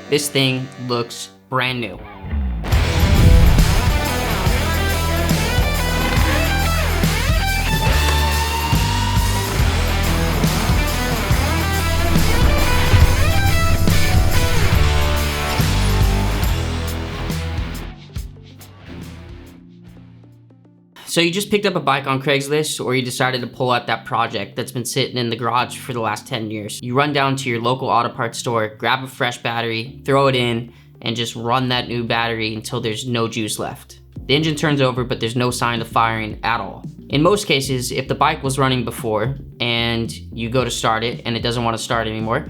This thing looks brand new. So you just picked up a bike on Craigslist, or you decided to pull out that project that's been sitting in the garage for the last 10 years. You run down to your local auto parts store, grab a fresh battery, throw it in, and just run that new battery until there's no juice left. The engine turns over, but there's no sign of firing at all. In most cases, if the bike was running before and you go to start it and it doesn't want to start anymore,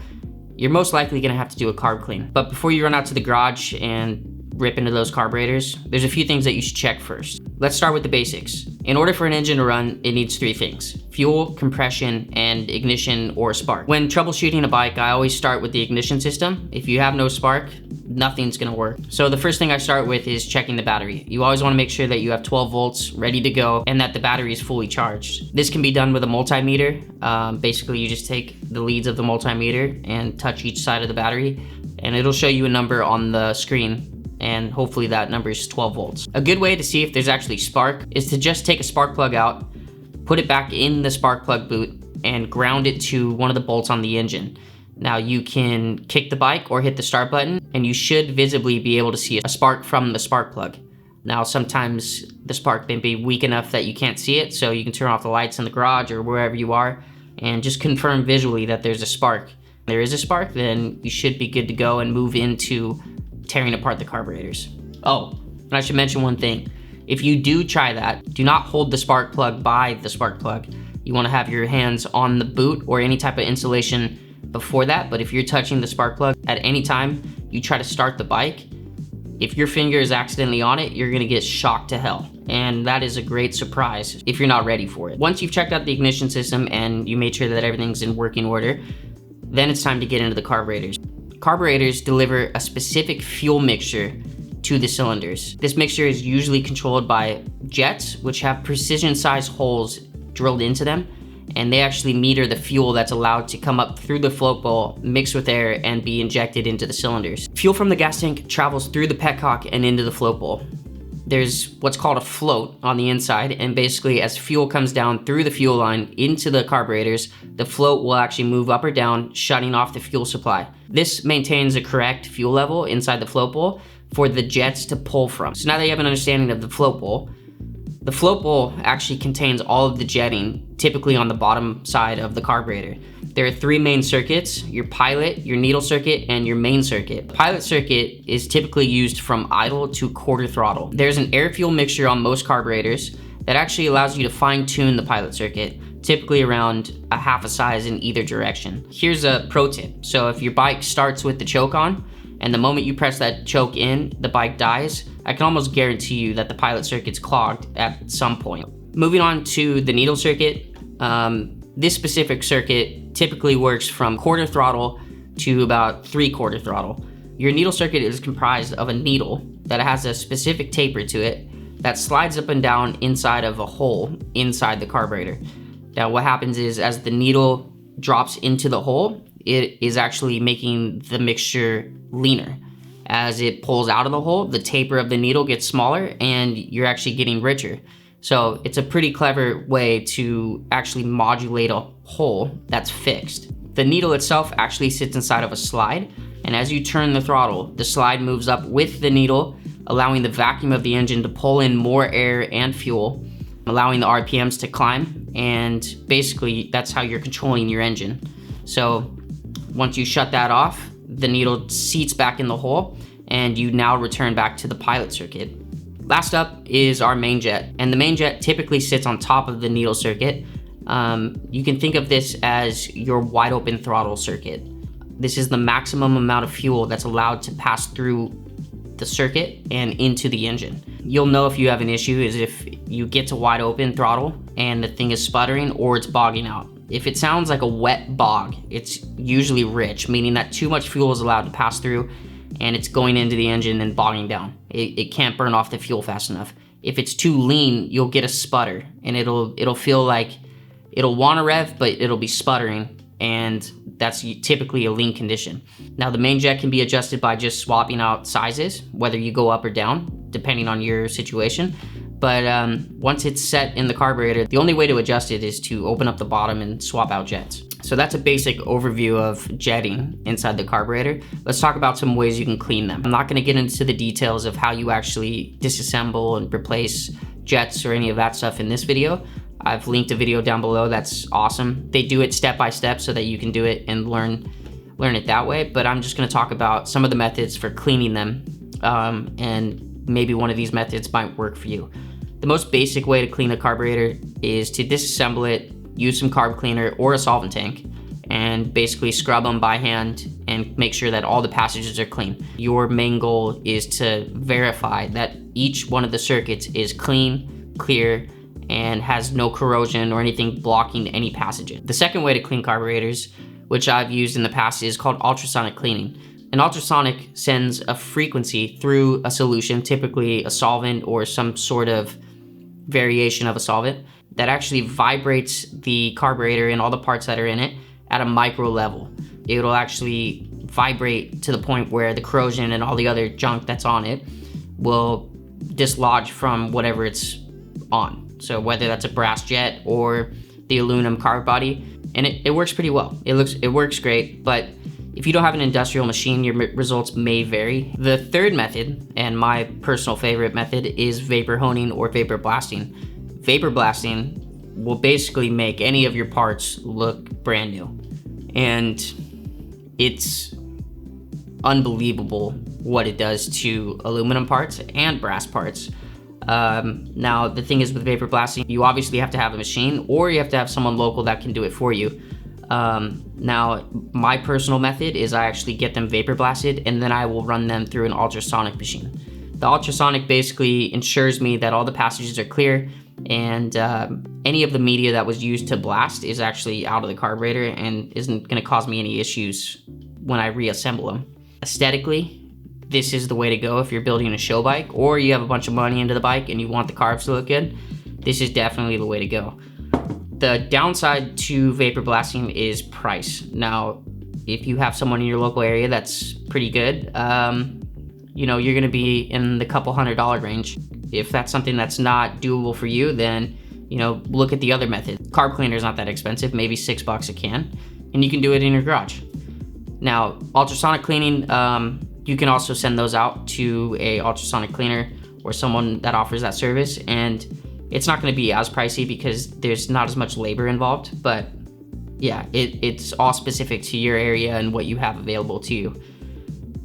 you're most likely gonna have to do a carb clean. But before you run out to the garage and rip into those carburetors, there's a few things that you should check first. Let's start with the basics. In order for an engine to run, it needs 3 things: fuel, compression, and ignition or spark. When troubleshooting a bike, I always start with the ignition system. If you have no spark, nothing's gonna work. So the first thing I start with is checking the battery. You always wanna make sure that you have 12 volts ready to go and that the battery is fully charged. This can be done with a multimeter. Basically, you just take the leads of the multimeter and touch each side of the battery, and it'll show you a number on the screen, and hopefully that number is 12 volts. A good way to see if there's actually spark is to just take a spark plug out, put it back in the spark plug boot, and ground it to one of the bolts on the engine. Now you can kick the bike or hit the start button, and you should visibly be able to see a spark from the spark plug. Now sometimes the spark may be weak enough that you can't see it, so you can turn off the lights in the garage or wherever you are and just confirm visually that there's a spark. If there is a spark, then you should be good to go and move into tearing apart the carburetors. Oh, and I should mention one thing. If you do try that, do not hold the spark plug by the spark plug. You want to have your hands on the boot or any type of insulation before that, but if you're touching the spark plug at any time you try to start the bike, if your finger is accidentally on it, you're gonna get shocked to hell. And that is a great surprise if you're not ready for it. Once you've checked out the ignition system and you made sure that everything's in working order, then it's time to get into the carburetors. Carburetors deliver a specific fuel mixture to the cylinders. This mixture is usually controlled by jets, which have precision-sized holes drilled into them, and they actually meter the fuel that's allowed to come up through the float bowl, mix with air, and be injected into the cylinders. Fuel from the gas tank travels through the petcock and into the float bowl. There's what's called a float on the inside, and basically as fuel comes down through the fuel line into the carburetors, the float will actually move up or down, shutting off the fuel supply. This maintains a correct fuel level inside the float bowl for the jets to pull from. So now that you have an understanding of the float bowl actually contains all of the jetting, typically on the bottom side of the carburetor. There are 3 main circuits: your pilot, your needle circuit, and your main circuit. The pilot circuit is typically used from idle to quarter throttle. There's an air-fuel mixture on most carburetors that actually allows you to fine-tune the pilot circuit, typically around a half a size in either direction. Here's a pro tip. So if your bike starts with the choke on, and the moment you press that choke in, the bike dies, I can almost guarantee you that the pilot circuit's clogged at some point. Moving on to the needle circuit, this specific circuit typically works from quarter throttle to about 3/4 throttle. Your needle circuit is comprised of a needle that has a specific taper to it that slides up and down inside of a hole inside the carburetor. Now what happens is, as the needle drops into the hole, it is actually making the mixture leaner. As it pulls out of the hole, the taper of the needle gets smaller and you're actually getting richer. So it's a pretty clever way to actually modulate a hole that's fixed. The needle itself actually sits inside of a slide, and as you turn the throttle, the slide moves up with the needle, allowing the vacuum of the engine to pull in more air and fuel, allowing the RPMs to climb, and basically that's how you're controlling your engine. So once you shut that off, the needle seats back in the hole, and you now return back to the pilot circuit. Last up is our main jet, and the main jet typically sits on top of the needle circuit. You can think of this as your wide open throttle circuit. This is the maximum amount of fuel that's allowed to pass through the circuit and into the engine. You'll know if you have an issue is if you get to wide open throttle and the thing is sputtering or it's bogging out. If it sounds like a wet bog, it's usually rich, meaning that too much fuel is allowed to pass through and it's going into the engine and bogging down. It can't burn off the fuel fast enough. If it's too lean, you'll get a sputter, and it'll feel like it'll want to rev, but it'll be sputtering, and that's typically a lean condition. Now the main jet can be adjusted by just swapping out sizes, whether you go up or down, depending on your situation. But once it's set in the carburetor, the only way to adjust it is to open up the bottom and swap out jets. So that's a basic overview of jetting inside the carburetor. Let's talk about some ways you can clean them. I'm not gonna get into the details of how you actually disassemble and replace jets or any of that stuff in this video. I've linked a video down below that's awesome. They do it step by step so that you can do it and learn it that way. But I'm just gonna talk about some of the methods for cleaning them, and maybe one of these methods might work for you. The most basic way to clean a carburetor is to disassemble it, use some carb cleaner or a solvent tank, and basically scrub them by hand and make sure that all the passages are clean. Your main goal is to verify that each one of the circuits is clean, clear, and has no corrosion or anything blocking any passages. The second way to clean carburetors, which I've used in the past, is called ultrasonic cleaning. An ultrasonic sends a frequency through a solution, typically a solvent or some sort of variation of a solvent, that actually vibrates the carburetor and all the parts that are in it at a micro level. It'll actually vibrate to the point where the corrosion and all the other junk that's on it will dislodge from whatever it's on. So whether that's a brass jet or the aluminum carb body, and it works pretty well. It works great, but if you don't have an industrial machine, your results may vary. The third method, and my personal favorite method, is vapor honing or vapor blasting. Vapor blasting will basically make any of your parts look brand new. And it's unbelievable what it does to aluminum parts and brass parts. Now, the thing is with vapor blasting, you obviously have to have a machine or you have to have someone local that can do it for you. Now, my personal method is I actually get them vapor blasted and then I will run them through an ultrasonic machine. The ultrasonic basically ensures me that all the passages are clear and any of the media that was used to blast is actually out of the carburetor and isn't going to cause me any issues when I reassemble them. Aesthetically, this is the way to go if you're building a show bike or you have a bunch of money into the bike and you want the carbs to look good. This is definitely the way to go. The downside to vapor blasting is price. Now, if you have someone in your local area that's pretty good, you know, you're gonna be in the couple $100 range. If that's something that's not doable for you, then, you know, look at the other method. Carb cleaner is not that expensive, maybe $6 a can, and you can do it in your garage. Now, ultrasonic cleaning, you can also send those out to a ultrasonic cleaner or someone that offers that service, and it's not going to be as pricey because there's not as much labor involved, but yeah, it's all specific to your area and what you have available to you.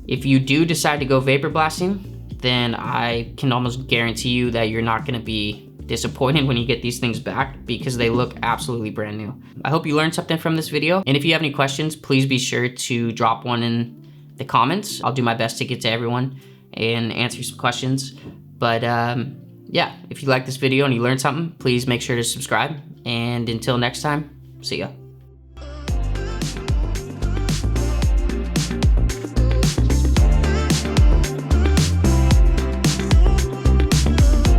If you do decide to go vapor blasting, then I can almost guarantee you that you're not going to be disappointed when you get these things back because they look absolutely brand new. I hope you learned something from this video, and if you have any questions, please be sure to drop one in the comments. I'll do my best to get to everyone and answer some questions. But yeah, if you like this video and you learned something, please make sure to subscribe. And until next time, see ya.